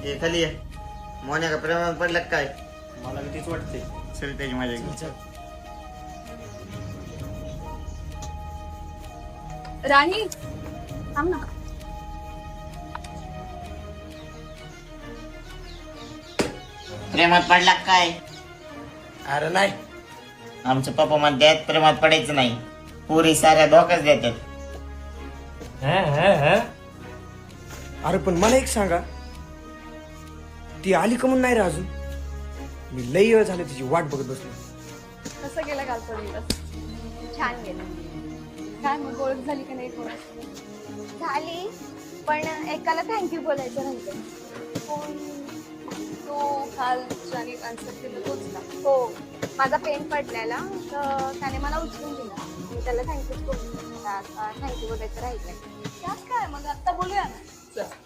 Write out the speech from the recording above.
हे खाली ये. मोन्या का प्रेमात पडला का काय? मला बी तीच वाटते. चल त्याची माझ्या घरी. राही थांब ना. प्रेमात पडला का काय? अरे नाही. आमचे पप्पा म्हणतात प्रेमात पडायचं नाही, पुरी साऱ्या धोकाच देतात. अरे पण मला एक सांगा, ती आली का म्हणून नाही रे अजून? मी लई वेळ झाले तिची वाट बघत बसलो. कसं गेलं कालचा दिवस? छान गेलं. काय मग ओळख झाली का नाही कोणाची? झाली, पण एकाला थँक्यू बोलायचं राहिलं. कोण? तो काल ज्याने आन्सर केलं तोच का? हो, माझा पेन पडलेला तर त्याने मला उचलून दिला. मी त्याला थँक्यूच बोलले. आता थँक्यू बोलायचं राहिलं. त्यात काय मग आत्ता बोलूया ना. चल.